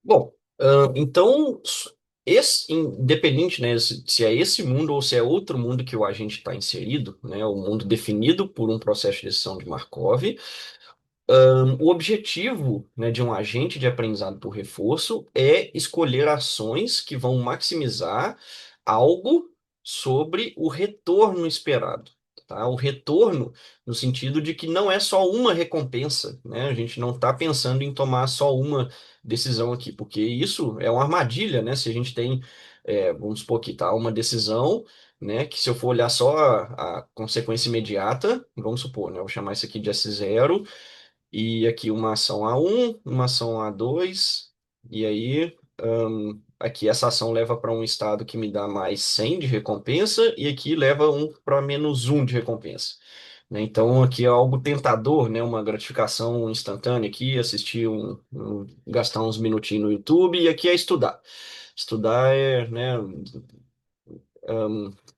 Bom, então, independente, né, se é esse mundo ou se é outro mundo que o agente está inserido, né, o mundo definido por um processo de decisão de Markov, o objetivo, né, de um agente de aprendizado por reforço é escolher ações que vão maximizar algo sobre o retorno esperado. Tá? O retorno no sentido de que não é só uma recompensa, né? A gente não está pensando em tomar só uma decisão aqui, porque isso é uma armadilha, né? Se a gente tem, vamos supor que tá uma decisão, né? Que se eu for olhar só a consequência imediata, vamos supor, né? Eu vou chamar isso aqui de S0 e aqui uma ação A1, uma ação A2, e aí aqui essa ação leva para um estado que me dá mais 100 de recompensa, e aqui leva um para -1 de recompensa. Né? Então aqui é algo tentador, né? Uma gratificação instantânea aqui, assistir gastar uns minutinhos no YouTube, e aqui é estudar. Estudar é, né,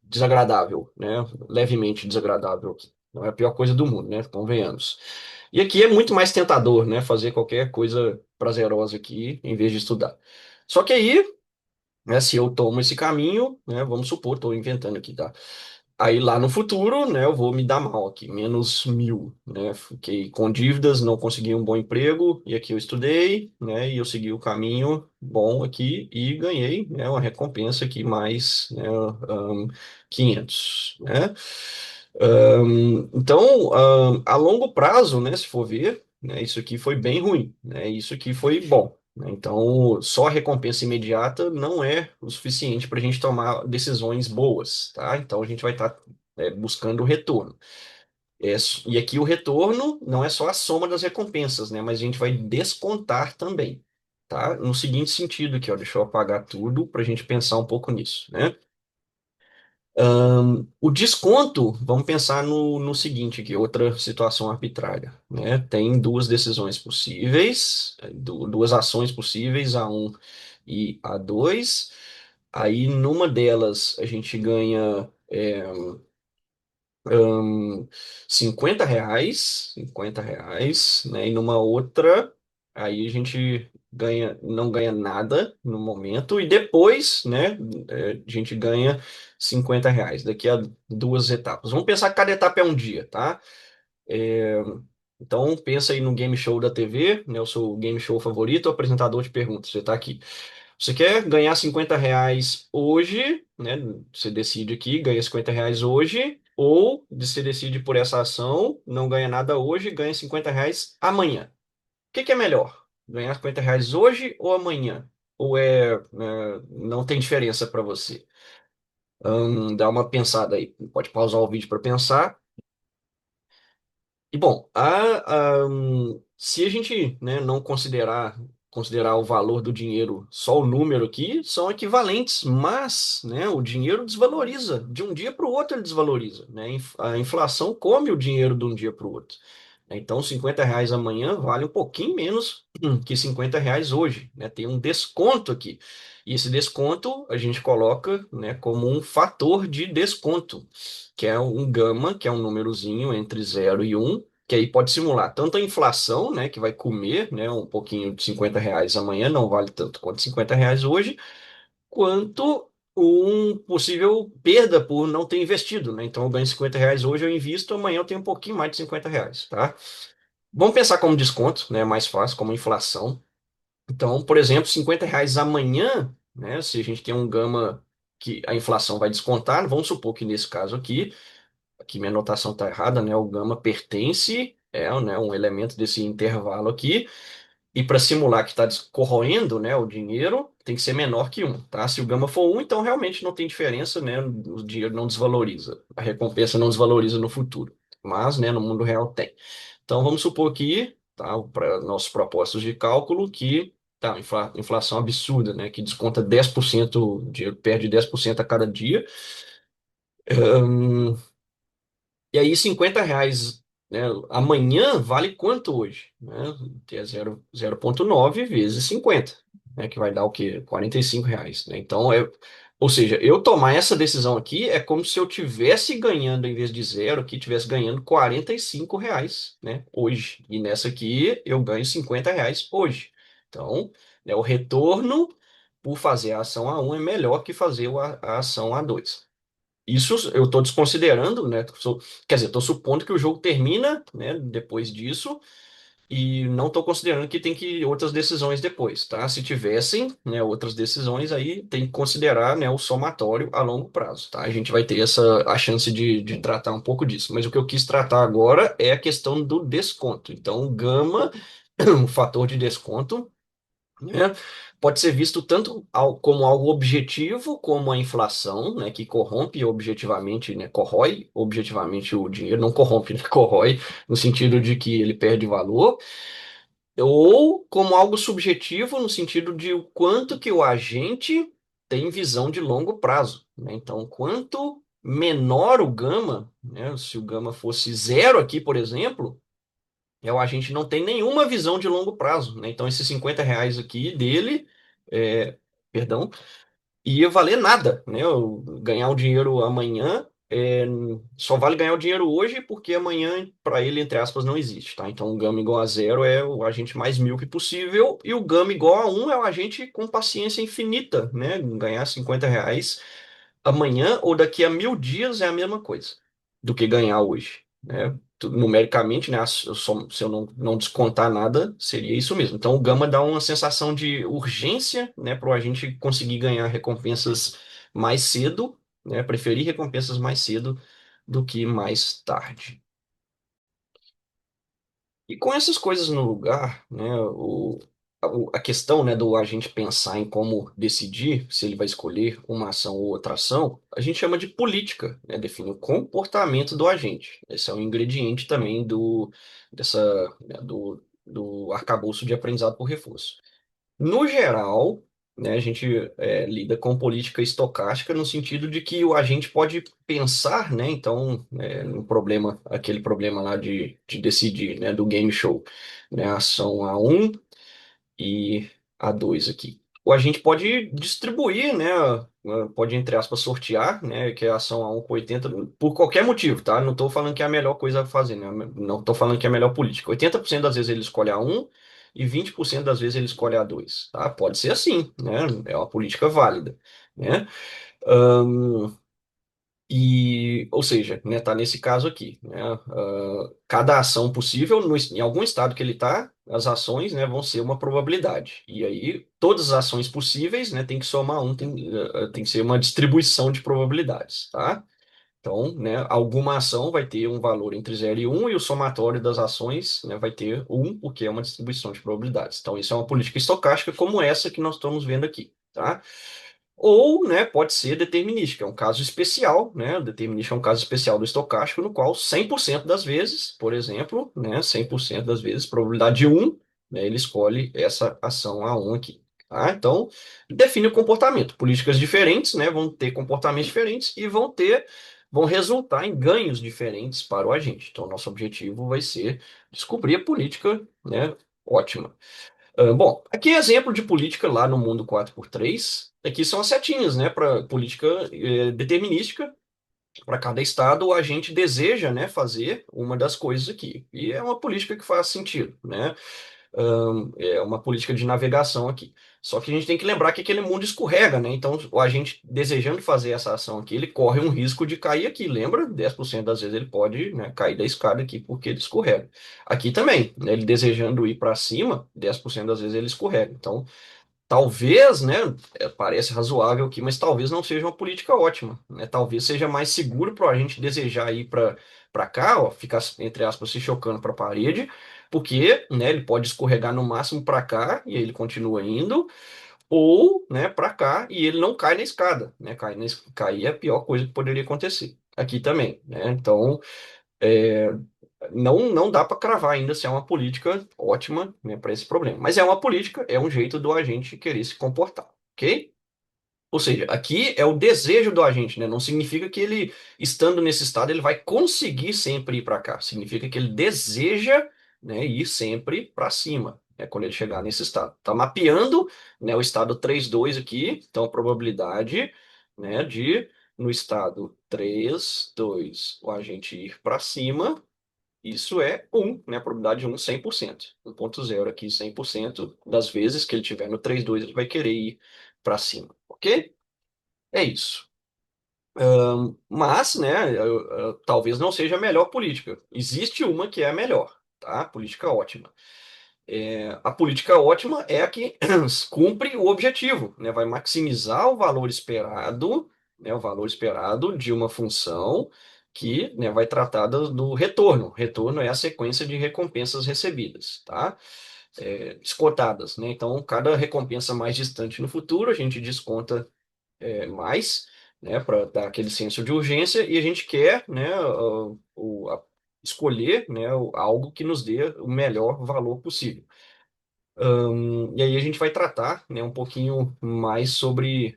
desagradável, né? Levemente desagradável. Não é a pior coisa do mundo, né? Convenhamos. E aqui é muito mais tentador, né? Fazer qualquer coisa prazerosa aqui em vez de estudar. Só que aí, né, se eu tomo esse caminho, né? Vamos supor, estou inventando aqui, tá? Aí lá no futuro, né, eu vou me dar mal aqui, -1.000, né? Fiquei com dívidas, não consegui um bom emprego, e aqui eu estudei, né, e eu segui o caminho bom aqui e ganhei, né, uma recompensa aqui mais, né, 500, né? Então, a longo prazo, né, se for ver, né, isso aqui foi bem ruim, né? Isso aqui foi bom. Né? Então, só a recompensa imediata não é o suficiente para a gente tomar decisões boas, tá? Então, a gente vai estar buscando o retorno. E aqui o retorno não é só a soma das recompensas, né? Mas a gente vai descontar também, tá? No seguinte sentido aqui, ó, deixa eu apagar tudo para a gente pensar um pouco nisso, né? O desconto, vamos pensar no seguinte aqui, outra situação arbitrária, né? Tem duas decisões possíveis, duas ações possíveis, A1 e A2. Aí, numa delas, a gente ganha 50 reais, né? E numa outra, aí a gente não ganha nada no momento, e depois, né, a gente ganha 50 reais, daqui a duas etapas. Vamos pensar que cada etapa é um dia, tá? É, então, pensa aí no game show da TV, né, o seu game show favorito, o apresentador te pergunta, você está aqui. Você quer ganhar 50 reais hoje, né? Você decide aqui, ganha 50 reais hoje, ou você decide por essa ação, não ganha nada hoje, ganha 50 reais amanhã. O que que é melhor? Ganhar 50 reais hoje ou amanhã? Ou não tem diferença para você? Dá uma pensada aí. Pode pausar o vídeo para pensar. E bom, se a gente, né, não considerar o valor do dinheiro só o número aqui, são equivalentes, mas, né, o dinheiro desvaloriza. De um dia para o outro ele desvaloriza, né? A inflação come o dinheiro de um dia para o outro. Então, 50 reais amanhã vale um pouquinho menos que 50 reais hoje, né? Tem um desconto aqui. E esse desconto a gente coloca, né, como um fator de desconto, que é um gama, que é um númerozinho entre 0 e 1, que aí pode simular tanto a inflação, né, que vai comer, né, um pouquinho de 50 reais amanhã, não vale tanto quanto 50 reais hoje, quanto um possível perda por não ter investido, né? Então eu ganho 50 reais hoje, eu invisto, amanhã eu tenho um pouquinho mais de 50 reais, tá? Vamos pensar como desconto, né? Mais fácil, como inflação. Então, por exemplo, 50 reais amanhã, né? Se a gente tem um gama que a inflação vai descontar, vamos supor que nesse caso aqui minha anotação está errada, né? O gama pertence, né, um elemento desse intervalo aqui, e para simular que está corroendo, né, o dinheiro, tem que ser menor que 1, tá? Se o gama for 1, então realmente não tem diferença, né? O dinheiro não desvaloriza, a recompensa não desvaloriza no futuro. Mas, né, no mundo real tem. Então vamos supor que, tá, para nossos propósitos de cálculo, que tá, inflação absurda, né, que desconta 10%, o dinheiro perde 10% a cada dia. E aí, 50 reais, né, amanhã vale quanto hoje? Né? Que é 0,9 vezes 50, né, que vai dar o quê? 45 reais. Né? Então, ou seja, eu tomar essa decisão aqui é como se eu tivesse ganhando, em vez de zero, aqui, tivesse ganhando 45 reais, né, hoje. E nessa aqui, eu ganho 50 reais hoje. Então, o retorno por fazer a ação A1 é melhor que fazer a ação A2. Isso eu estou desconsiderando, né? Quer dizer, estou supondo que o jogo termina, né, depois disso, e não estou considerando que tem que outras decisões depois, tá? Se tivessem, né, outras decisões, aí tem que considerar, né, o somatório a longo prazo, tá? A gente vai ter a chance de tratar um pouco disso. Mas o que eu quis tratar agora é a questão do desconto. Então, gama, o fator de desconto, né? Pode ser visto tanto como algo objetivo, como a inflação, né, que corrompe objetivamente, né, corrói objetivamente o dinheiro, não corrompe, né, corrói, no sentido de que ele perde valor, ou como algo subjetivo, no sentido de o quanto que o agente tem visão de longo prazo, né? Então, quanto menor o gama, né, se o gama fosse zero aqui, por exemplo, a gente não tem nenhuma visão de longo prazo, né? Então, esses R$ 50 aqui dele, é, perdão, ia valer nada, né? Eu ganhar o dinheiro amanhã, só vale ganhar o dinheiro hoje porque amanhã, para ele, entre aspas, não existe, tá? Então, o gama igual a zero é o agente mais míope possível e o gama igual a um é o agente com paciência infinita, né? Ganhar R$ 50 amanhã ou daqui a 1.000 dias é a mesma coisa do que ganhar hoje, né? Numericamente, né? Se eu não descontar nada, seria isso mesmo. Então, o Gama dá uma sensação de urgência, né? Para a gente conseguir ganhar recompensas mais cedo, né? Preferir recompensas mais cedo do que mais tarde. E com essas coisas no lugar, né, a questão, né, do agente pensar em como decidir se ele vai escolher uma ação ou outra ação, a gente chama de política, né, define o comportamento do agente. Esse é um ingrediente também do arcabouço de aprendizado por reforço. No geral, né, a gente lida com política estocástica no sentido de que o agente pode pensar, né, então, no problema, aquele problema lá de decidir, né, do game show, né, ação A1 e A2 aqui. O agente pode distribuir, né, pode, entre aspas, sortear, né, que é a ação A1 com 80, por qualquer motivo, tá? Não estou falando que é a melhor coisa a fazer, né? Não estou falando que é a melhor política. 80% das vezes ele escolhe a um e 20% das vezes ele escolhe a dois, tá? Pode ser assim, né? É uma política válida, né? Ou seja, né, tá nesse caso aqui, né, cada ação possível, em algum estado que ele tá, as ações, né, vão ser uma probabilidade. E aí, todas as ações possíveis, né, tem que somar um, tem que ser uma distribuição de probabilidades, tá? Então, né, alguma ação vai ter um valor entre 0 e 1 e o somatório das ações, né, vai ter 1, porque é uma distribuição de probabilidades. Então, isso é uma política estocástica como essa que nós estamos vendo aqui, tá? Ou, né, pode ser determinística, é um caso especial, né? O determinístico é um caso especial do estocástico, no qual 100% das vezes, por exemplo, né, 100% das vezes, probabilidade de um, né, ele escolhe essa ação A1 aqui. Tá? Então, define o comportamento. Políticas diferentes, né, vão ter comportamentos diferentes e vão resultar em ganhos diferentes para o agente. Então, nosso objetivo vai ser descobrir a política, né, ótima. Bom, aqui é exemplo de política lá no mundo 4x3. Aqui são as setinhas, né, para política determinística. Para cada estado, a gente deseja, né, fazer uma das coisas aqui. E é uma política que faz sentido, né? É uma política de navegação aqui. Só que a gente tem que lembrar que aquele mundo escorrega, né? Então, a gente desejando fazer essa ação aqui, ele corre um risco de cair aqui. Lembra? 10% das vezes ele pode, né, cair da escada aqui porque ele escorrega. Aqui também, né, ele desejando ir para cima, 10% das vezes ele escorrega. Então, talvez, né, parece razoável aqui, mas talvez não seja uma política ótima, né? Talvez seja mais seguro para a gente desejar ir para cá, ó, ficar, entre aspas, se chocando para a parede, porque, né, ele pode escorregar no máximo para cá e aí ele continua indo, ou, né, para cá e ele não cai na escada, né? Cair é a pior coisa que poderia acontecer. Aqui também, né? Então, é, não dá para cravar ainda se é uma política ótima, né, para esse problema. Mas é uma política, é um jeito do agente querer se comportar, ok? Ou seja, aqui é o desejo do agente, né? Não significa que ele, estando nesse estado, ele vai conseguir sempre ir para cá. Significa que ele deseja, né, ir sempre para cima, né, quando ele chegar nesse estado. Tá mapeando, né, o estado 3-2 aqui, então a probabilidade, né, de no estado 3-2 o agente ir para cima Isso é né? A probabilidade de 100%. 1.0 aqui, 100% das vezes que ele tiver no 3,2 ele vai querer ir para cima, ok? É isso. Mas, né, talvez não seja a melhor política. Existe uma que é a melhor, tá? Política ótima. A política ótima é a que cumpre o objetivo, né? Vai maximizar o valor esperado de uma função que, né, vai tratar do retorno. Retorno é a sequência de recompensas recebidas, tá? Descontadas, né? Então, cada recompensa mais distante no futuro, a gente desconta mais, né, para dar aquele senso de urgência, e a gente quer, né, escolher, né, algo que nos dê o melhor valor possível. E aí a gente vai tratar, né, um pouquinho mais sobre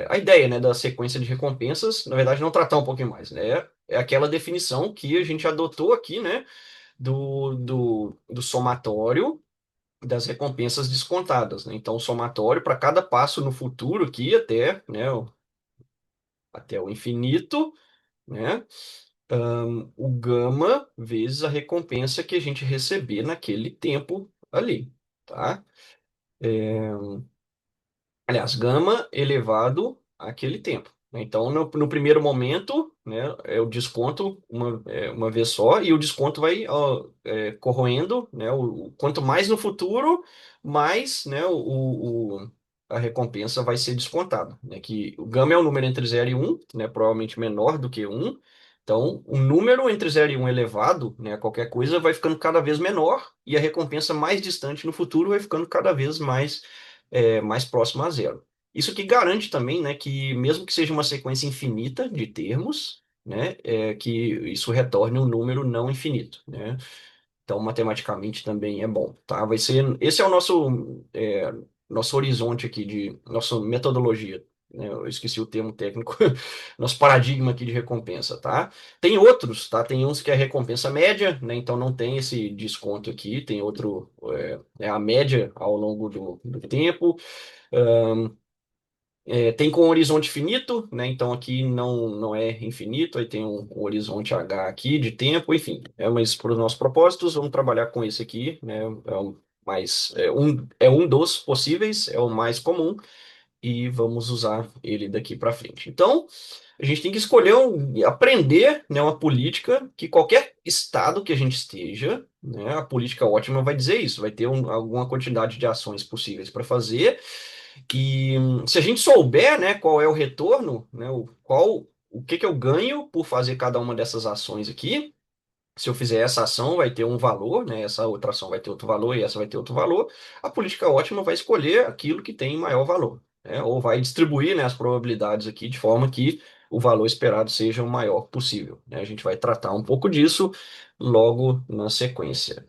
a ideia, né, da sequência de recompensas. Na verdade, não tratar um pouquinho mais, né? É aquela definição que a gente adotou aqui, né, do somatório das recompensas descontadas, né? Então, o somatório para cada passo no futuro aqui até o infinito, né? O gama vezes a recompensa que a gente receber naquele tempo ali, tá? É, Aliás, gama elevado àquele tempo, né? Então, no primeiro momento, né, eu desconto uma vez só e o desconto vai corroendo, né? Quanto mais no futuro, mais, né, a recompensa vai ser descontada, né? Que o gama é o número entre 0 e 1, né? Provavelmente menor do que 1. Então, o número entre 0 e 1 elevado, né, a qualquer coisa, vai ficando cada vez menor e a recompensa mais distante no futuro vai ficando cada vez mais próxima a zero. Isso que garante também, né, que mesmo que seja uma sequência infinita de termos, né, que isso retorne um número não infinito, né? Então, matematicamente também é bom, tá? Esse é o nosso horizonte aqui nossa metodologia, né? Eu esqueci o termo técnico, nosso paradigma aqui de recompensa, tá? Tem outros, tá? Tem uns que é recompensa média, né? Então não tem esse desconto aqui, tem outro, é a média ao longo do tempo. Tem com horizonte finito, né? Então aqui não é infinito, aí tem um horizonte H aqui de tempo, enfim. Mas para os nossos propósitos, vamos trabalhar com esse aqui, né? É um dos possíveis, é o mais comum, e vamos usar ele daqui para frente. Então, a gente tem que escolher, aprender, né, uma política que qualquer estado que a gente esteja, né, a política ótima vai dizer isso, vai ter alguma quantidade de ações possíveis para fazer e se a gente souber, né, qual é o retorno, né, o que que eu ganho por fazer cada uma dessas ações aqui, se eu fizer essa ação, vai ter um valor, né, essa outra ação vai ter outro valor e essa vai ter outro valor, a política ótima vai escolher aquilo que tem maior valor, né, ou vai distribuir, né, as probabilidades aqui de forma que o valor esperado seja o maior possível, né? A gente vai tratar um pouco disso logo na sequência.